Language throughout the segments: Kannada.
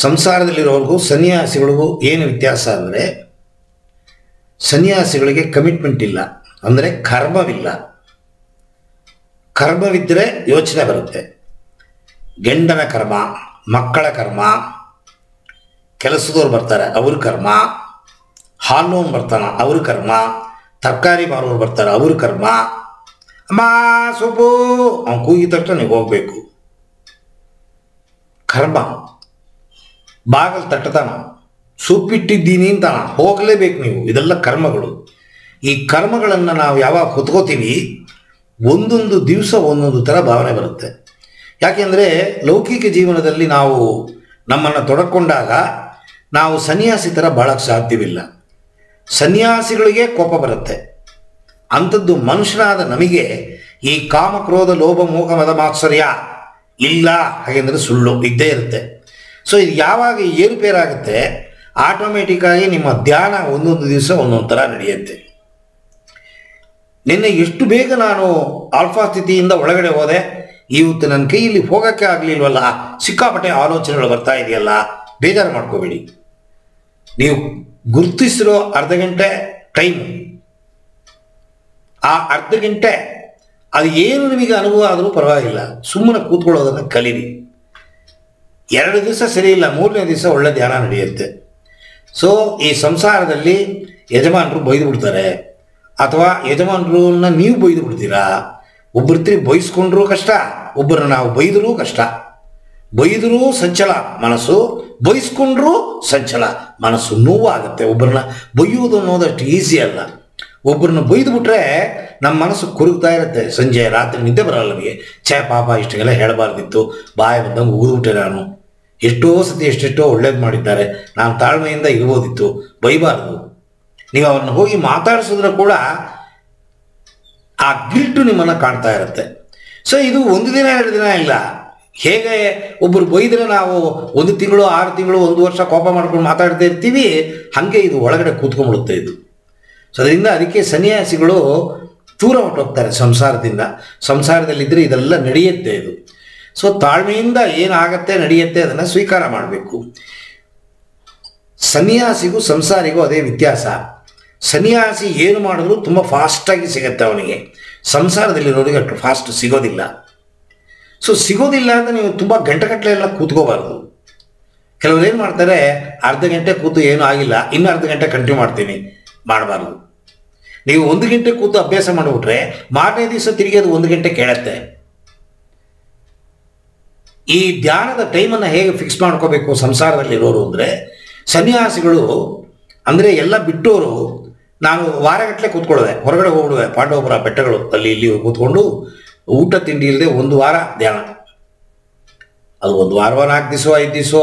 ಸಂಸಾರದಲ್ಲಿರೋರ್ಗೂ ಸನ್ಯಾಸಿಗಳಿಗೂ ಏನು ವ್ಯತ್ಯಾಸ ಅಂದರೆ, ಸನ್ಯಾಸಿಗಳಿಗೆ ಕಮಿಟ್ಮೆಂಟ್ ಇಲ್ಲ, ಅಂದರೆ ಕರ್ಮವಿಲ್ಲ. ಕರ್ಮವಿದ್ದರೆ ಯೋಚನೆ ಬರುತ್ತೆ. ಗಂಡನ ಕರ್ಮ, ಮಕ್ಕಳ ಕರ್ಮ, ಕೆಲಸದವ್ರು ಬರ್ತಾರೆ ಅವ್ರ ಕರ್ಮ, ಹಾಲೋನ್ ಬರ್ತಾನೆ ಅವ್ರ ಕರ್ಮ, ತರಕಾರಿ ಮಾರೋರು ಬರ್ತಾರೆ ಅವ್ರ ಕರ್ಮ. ಅಮ್ಮ ಸೊಪ್ಪು ಅವ್ನು ಕೂಗಿದ ತಕ್ಷಣ ನೀವು ಹೋಗ್ಬೇಕು. ಕರ್ಮ. ಬಾಗಲ್ ತಟ್ಟತಾನ, ಸೊಪ್ಪಿಟ್ಟಿದ್ದೀನಿ ಅಂತಾನ, ಹೋಗಲೇಬೇಕು ನೀವು. ಇದೆಲ್ಲ ಕರ್ಮಗಳು. ಈ ಕರ್ಮಗಳನ್ನು ನಾವು ಯಾವಾಗ ಹೊತ್ಕೋತೀವಿ, ಒಂದೊಂದು ದಿವಸ ಒಂದೊಂದು ಥರ ಭಾವನೆ ಬರುತ್ತೆ. ಯಾಕೆಂದರೆ ಲೌಕಿಕ ಜೀವನದಲ್ಲಿ ನಾವು ನಮ್ಮನ್ನು ತೊಡಕೊಂಡಾಗ ನಾವು ಸನ್ಯಾಸಿ ಥರ ಬಾಳಕ್ಕೆ ಸಾಧ್ಯವಿಲ್ಲ. ಸನ್ಯಾಸಿಗಳಿಗೆ ಕೋಪ ಬರುತ್ತೆ. ಅಂಥದ್ದು ಮನುಷ್ಯನಾದ ನಮಗೆ ಈ ಕಾಮ, ಕ್ರೋಧ, ಲೋಭ, ಮೋಹ, ಮದ, ಮಾತ್ಸರ್ಯ ಇಲ್ಲ ಹಾಗೆಂದರೆ ಸುಳ್ಳು ಇದ್ದೇ ಇರುತ್ತೆ. ಸೊ ಇದು ಯಾವಾಗ ಏರುಪೇರಾಗುತ್ತೆ, ಆಟೋಮೆಟಿಕ್ಕಾಗಿ ನಿಮ್ಮ ಧ್ಯಾನ ಒಂದೊಂದು ದಿವಸ ಒಂದೊಂದು ಥರ ನಡೆಯುತ್ತೆ. ನಿನ್ನೆ ಎಷ್ಟು ಬೇಗ ನಾನು ಆಲ್ಫಾ ಸ್ಥಿತಿಯಿಂದ ಒಳಗಡೆ ಹೋದೆ, ಇವತ್ತು ನನ್ನ ಕೈಯಲ್ಲಿ ಹೋಗೋಕ್ಕೆ ಆಗಲಿಲ್ವಲ್ಲ, ಸಿಕ್ಕಾಪಟ್ಟೆ ಆಲೋಚನೆಗಳು ಬರ್ತಾ ಇದೆಯಲ್ಲ, ಬೇಜಾರು ಮಾಡ್ಕೋಬೇಡಿ. ನೀವು ಗುರುತಿಸಿರೋ ಅರ್ಧ ಗಂಟೆ ಟೈಮ್, ಆ ಅರ್ಧ ಗಂಟೆ ಅದು ಏನು ನಿಮಗೆ ಅನುಭವ ಆದರೂ ಪರವಾಗಿಲ್ಲ, ಸುಮ್ಮನೆ ಕೂತ್ಕೊಳ್ಳೋದನ್ನು ಕಲೀರಿ. 2 ದಿವಸ ಸರಿ ಇಲ್ಲ, 3ನೇ ದಿವಸ ಒಳ್ಳೆ ಧ್ಯಾನ ನಡೆಯುತ್ತೆ. ಸೊ ಈ ಸಂಸಾರದಲ್ಲಿ ಯಜಮಾನರು ಬೈದು ಬಿಡ್ತಾರೆ, ಅಥವಾ ಯಜಮಾನರನ್ನ ನೀವು ಬೈದು ಬಿಡ್ತೀರಾ. ಒಬ್ಬರು ಬೈಸ್ಕೊಂಡ್ರೂ ಕಷ್ಟ, ಒಬ್ಬರನ್ನ ನಾವು ಬೈದರೂ ಕಷ್ಟ. ಬೈದರೂ ಸಂಚಲ ಮನಸ್ಸು, ಬೈಸ್ಕೊಂಡ್ರೂ ಸಂಚಲ ಮನಸ್ಸು, ನೋವಾಗುತ್ತೆ. ಒಬ್ಬರನ್ನ ಬೈಯೋದು ಅನ್ನೋದಷ್ಟು ಈಸಿ ಅಲ್ಲ. ಒಬ್ಬರನ್ನ ಬೈದು ಬಿಟ್ರೆ ನಮ್ಮ ಮನಸ್ಸು ಕುರುಗ್ತಾ ಇರುತ್ತೆ. ಸಂಜೆ ರಾತ್ರಿ ನಿದ್ದೆ ಬರಲ್ಲ ನಮಗೆ. ಪಾಪ ಇಷ್ಟೆಲ್ಲ ಹೇಳಬಾರ್ದಿತ್ತು, ಬಾಯಿ ಬಂದಂಗೆ ಉಗಿದ್ಬಿಟ್ಟೆ ನಾನು. ಎಷ್ಟೋ ಸತಿ ಎಷ್ಟೆಷ್ಟೋ ಒಳ್ಳೇದು ಮಾಡಿದ್ದಾರೆ, ನಾನು ತಾಳ್ಮೆಯಿಂದ ಇರ್ಬೋದಿತ್ತು, ಬೈಬಾರ್ದು. ನೀವು ಅವ್ರನ್ನ ಹೋಗಿ ಮಾತಾಡಿಸಿದ್ರೆ ಕೂಡ ಆ ಗಿಲ್ಟು ನಿಮ್ಮನ್ನು ಕಾಣ್ತಾ ಇರುತ್ತೆ. ಸೊ ಇದು 1 ದಿನ 2 ದಿನ ಇಲ್ಲ. ಹೇಗೆ ಒಬ್ಬರು ಬೈದರೆ ನಾವು 1 ತಿಂಗಳು 6 ತಿಂಗಳು 1 ವರ್ಷ ಕೋಪ ಮಾಡ್ಕೊಂಡು ಮಾತಾಡ್ತಾ ಇರ್ತೀವಿ, ಹಾಗೆ ಇದು ಒಳಗಡೆ ಕೂತ್ಕೊಂಡ್ಬಿಡುತ್ತೆ ಇದು. ಸೊ ಅದಕ್ಕೆ ಸನ್ಯಾಸಿಗಳು ದೂರ ಹೊರಟೋಗ್ತಾರೆ ಸಂಸಾರದಿಂದ. ಸಂಸಾರದಲ್ಲಿದ್ದರೆ ಇದೆಲ್ಲ ನಡೆಯುತ್ತೆ ಇದು. ಸೊ ತಾಳ್ಮೆಯಿಂದ ಏನಾಗತ್ತೆ ನಡೆಯುತ್ತೆ ಅದನ್ನು ಸ್ವೀಕಾರ ಮಾಡಬೇಕು. ಸನ್ಯಾಸಿಗೂ ಸಂಸಾರಿಗೂ ಅದೇ ವ್ಯತ್ಯಾಸ. ಸನ್ಯಾಸಿ ಏನು ಮಾಡಿದ್ರು ತುಂಬ ಫಾಸ್ಟಾಗಿ ಸಿಗುತ್ತೆ ಅವನಿಗೆ, ಸಂಸಾರದಲ್ಲಿರೋರಿಗೆ ಅಷ್ಟು ಫಾಸ್ಟ್ ಸಿಗೋದಿಲ್ಲ. ಸೊ ಸಿಗೋದಿಲ್ಲ ಅಂತ ನೀವು ತುಂಬ ಗಂಟೆಗಟ್ಟಲೆ ಎಲ್ಲ ಕೂತ್ಕೋಬಾರ್ದು. ಕೆಲವರು ಏನು ಮಾಡ್ತಾರೆ, ಅರ್ಧ ಗಂಟೆ ಕೂತು ಏನೂ ಆಗಿಲ್ಲ, ಇನ್ನೂ ಅರ್ಧ ಗಂಟೆ ಕಂಟಿನ್ಯೂ ಮಾಡ್ತೀನಿ, ಮಾಡಬಾರ್ದು. ನೀವು 1 ಗಂಟೆ ಕೂತು ಅಭ್ಯಾಸ ಮಾಡಿಬಿಟ್ರೆ ಮಾರನೇ ದಿವಸ ತಿರುಗಿ ಅದು 1 ಗಂಟೆ ಕೇಳುತ್ತೆ. ಈ ಧ್ಯಾನದ ಟೈಮನ್ನು ಹೇಗೆ ಫಿಕ್ಸ್ ಮಾಡ್ಕೋಬೇಕು ಸಂಸಾರದಲ್ಲಿರೋರು ಅಂದರೆ, ಸನ್ಯಾಸಿಗಳು ಅಂದರೆ ಎಲ್ಲ ಬಿಟ್ಟೋರು, ನಾನು ವಾರಗಟ್ಟಲೆ ಕೂತ್ಕೊಳ್ಳೋದೆ, ಹೊರಗಡೆ ಹೋಗ್ಬಿಡುವೆ, ಪಾಂಡವಪುರ ಬೆಟ್ಟಗಳು ಅಲ್ಲಿ ಇಲ್ಲಿ ಕೂತ್ಕೊಂಡು ಊಟ ತಿಂಡಿ ಇಲ್ಲದೆ 1 ವಾರ ಧ್ಯಾನ. ಅದು 1 ವಾರ 4 ದಿವಸ 5 ದಿವಸ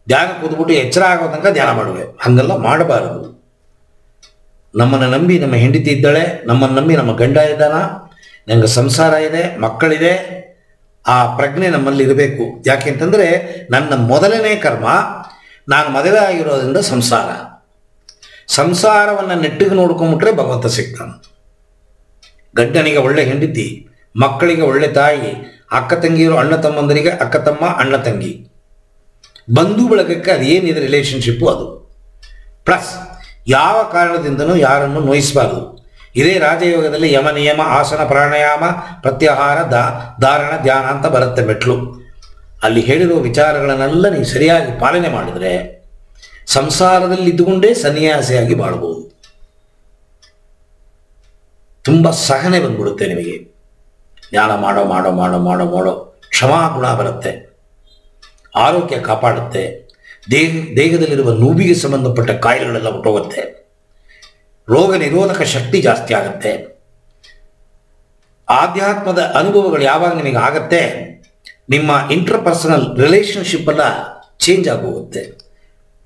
ಧ್ಯಾನ ಕೂತ್ಬಿಟ್ಟು ಎಚ್ಚರ ಆಗೋ ತನಕ ಧ್ಯಾನ ಮಾಡುವೆ. ಹಾಗೆಲ್ಲ ಮಾಡಬಾರದು. ನಮ್ಮನ್ನು ನಂಬಿ ನಮ್ಮ ಹೆಂಡತಿ ಇದ್ದಾಳೆ, ನಮ್ಮನ್ನು ನಂಬಿ ನಮ್ಮ ಗಂಡ ಇದ್ದಾನ, ನನಗೆ ಸಂಸಾರ ಇದೆ, ಮಕ್ಕಳಿದೆ, ಆ ಪ್ರಜ್ಞೆ ನಮ್ಮಲ್ಲಿ ಇರಬೇಕು. ಯಾಕೆಂತಂದರೆ ನನ್ನ ಮೊದಲನೇ ಕರ್ಮ, ನಾನು ಮದುವೆ ಆಗಿರೋದ್ರಿಂದ ಸಂಸಾರ. ಸಂಸಾರವನ್ನು ನೆಟ್ಟಿಗೆ ನೋಡ್ಕೊಂಬಿಟ್ರೆ ಭಗವಂತ ಸಿಗ್ತಾನೆ. ಗಂಡನಿಗೆ ಒಳ್ಳೆ ಹೆಂಡತಿ, ಮಕ್ಕಳಿಗೆ ಒಳ್ಳೆ ತಾಯಿ, ಅಕ್ಕ ತಂಗಿಯರು, ಅಣ್ಣ ತಮ್ಮಂದರಿಗೆ ಅಕ್ಕ ತಮ್ಮ, ಅಣ್ಣ ತಂಗಿ, ಬಂಧು ಬಳಗಕ್ಕೆ ಅದೇನಿದೆ ರಿಲೇಷನ್ಶಿಪ್ಪು ಅದು. ಪ್ಲಸ್ ಯಾವ ಕಾರಣದಿಂದನೂ ಯಾರನ್ನು ನೋಯಿಸಬಾರ್ದು. ಇದೇ ರಾಜಯೋಗದಲ್ಲಿ ಯಮ ನಿಯಮ, ಆಸನ, ಪ್ರಾಣಾಯಾಮ, ಪ್ರತ್ಯಾಹಾರ, ಧಾರಣ, ಧ್ಯಾನ ಅಂತ ಬರುತ್ತೆ ಮೆಟ್ಲು. ಅಲ್ಲಿ ಹೇಳಿರೋ ವಿಚಾರಗಳನ್ನೆಲ್ಲ ನೀವು ಸರಿಯಾಗಿ ಪಾಲನೆ ಮಾಡಿದರೆ ಸಂಸಾರದಲ್ಲಿ ಇದ್ದುಕೊಂಡೇ ಸನ್ಯಾಸಿಯಾಗಿ ಬಾಳ್ಬೋದು. ತುಂಬ ಸಹನೆ ಬಂದ್ಬಿಡುತ್ತೆ ನಿಮಗೆ. ಧ್ಯಾನ ಮಾಡೋ ಮಾಡೋ ಮಾಡೋ ಮಾಡೋ ಮಾಡೋ ಕ್ಷಮಾಗುಣ ಬರುತ್ತೆ, ಆರೋಗ್ಯ ಕಾಪಾಡುತ್ತೆ, ದೇಹದಲ್ಲಿರುವ ನೋವಿಗೆ ಸಂಬಂಧಪಟ್ಟ ಕಾಯಿಲೆಗಳೆಲ್ಲ ಹೊರಟೋಗುತ್ತೆ, ರೋಗ ನಿರೋಧಕ ಶಕ್ತಿ ಜಾಸ್ತಿ ಆಗುತ್ತೆ. ಆಧ್ಯಾತ್ಮದ ಅನುಭವಗಳು ಯಾವಾಗ ನಿಮಗೆ ಆಗತ್ತೆ, ನಿಮ್ಮ ಇಂಟರ್ಪರ್ಸನಲ್ ರಿಲೇಷನ್ಶಿಪ್ ಎಲ್ಲ ಚೇಂಜ್ ಆಗೋಗುತ್ತೆ.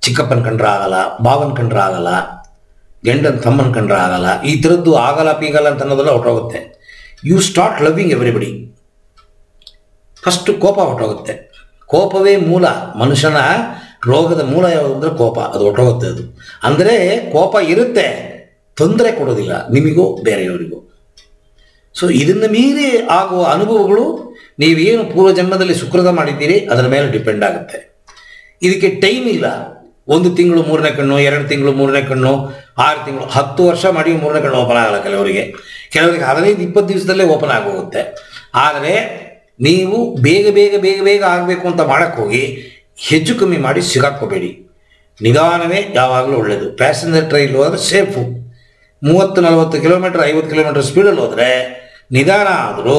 ಚಿಕ್ಕಪ್ಪನ ಕಂಡ್ರೆ ಆಗಲ್ಲ, ಬಾವನ ಕಂಡ್ರೆ ಆಗಲ್ಲ, ಗಂಡನ ತಮ್ಮನ ಕಂಡ್ರೆ ಆಗಲ್ಲ, ಈ ಥರದ್ದು ಆಗಲ್ಲ ಪೀಗಲ್ಲ ಅಂತ ಅನ್ನೋದೆಲ್ಲ ಹೊರಟೋಗುತ್ತೆ. You start loving everybody. First ಕೋಪ ಹೊರಟೋಗುತ್ತೆ. ಕೋಪವೇ ಮೂಲ, ಮನುಷ್ಯನ ರೋಗದ ಮೂಲ ಯಾವುದು ಅಂದರೆ ಕೋಪ. ಅದು ಹೊರಟೋಗುತ್ತೆ. ಅದು ಅಂದರೆ ಕೋಪ ಇರುತ್ತೆ, ತೊಂದರೆ ಕೊಡೋದಿಲ್ಲ ನಿಮಗೂ ಬೇರೆಯವರಿಗೂ. ಸೊ ಇದನ್ನು ಮೀರಿ ಆಗುವ ಅನುಭವಗಳು ನೀವೇನು ಪೂರ್ವ ಜನ್ಮದಲ್ಲಿ ಸುಕೃತ ಮಾಡಿದ್ದೀರಿ ಅದರ ಮೇಲೆ ಡಿಪೆಂಡ್ ಆಗುತ್ತೆ. ಇದಕ್ಕೆ ಟೈಮ್ ಇಲ್ಲ. 1 ತಿಂಗಳು 3ನೇ ಕಣ್ಣು, 2 ತಿಂಗಳು 3ನೇ ಕಣ್ಣು, 6 ತಿಂಗಳು, 10 ವರ್ಷ ಮಾಡಿ 3ನೇ ಕಣ್ಣು ಓಪನ್ ಆಗಲ್ಲ ಕೆಲವರಿಗೆ 15-20 ದಿವಸದಲ್ಲೇ ಓಪನ್ ಆಗೋಗುತ್ತೆ. ಆದರೆ ನೀವು ಬೇಗ ಬೇಗ ಬೇಗ ಬೇಗ ಆಗಬೇಕು ಅಂತ ಮಾಡೋಕ್ಕೆ ಹೋಗಿ ಹೆಚ್ಚು ಕಮ್ಮಿ ಮಾಡಿ ಸಿಗಾಕೋಬೇಡಿ. ನಿಧಾನವೇ ಯಾವಾಗಲೂ ಒಳ್ಳೆಯದು. ಪ್ಯಾಸೆಂಜರ್ ಟ್ರೈನ್ ಹೋದರೆ ಸೇಫು. 30-40 ಕಿಲೋಮೀಟರ್ 50 ಕಿಲೋಮೀಟರ್ ಸ್ಪೀಡಲ್ಲಿ ಹೋದರೆ ನಿಧಾನ ಆದರೂ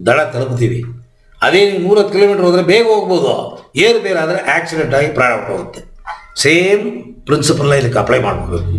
ದಡ ತಲುಪ್ತೀವಿ. ಅದೇ ನೀವು 110 ಕಿಲೋಮೀಟರ್ ಹೋದರೆ ಬೇಗ ಹೋಗ್ಬೋದು. ಏರು ಬೇರೆ ಆದರೆ ಆಕ್ಸಿಡೆಂಟ್ ಆಗಿ ಪ್ರಾಣ ಹೊರಟೋಗುತ್ತೆ. ಸೇಮ್ ಪ್ರಿನ್ಸಿಪಲ್ನ ಇದಕ್ಕೆ ಅಪ್ಲೈ ಮಾಡ್ಕೋಬೇಕು.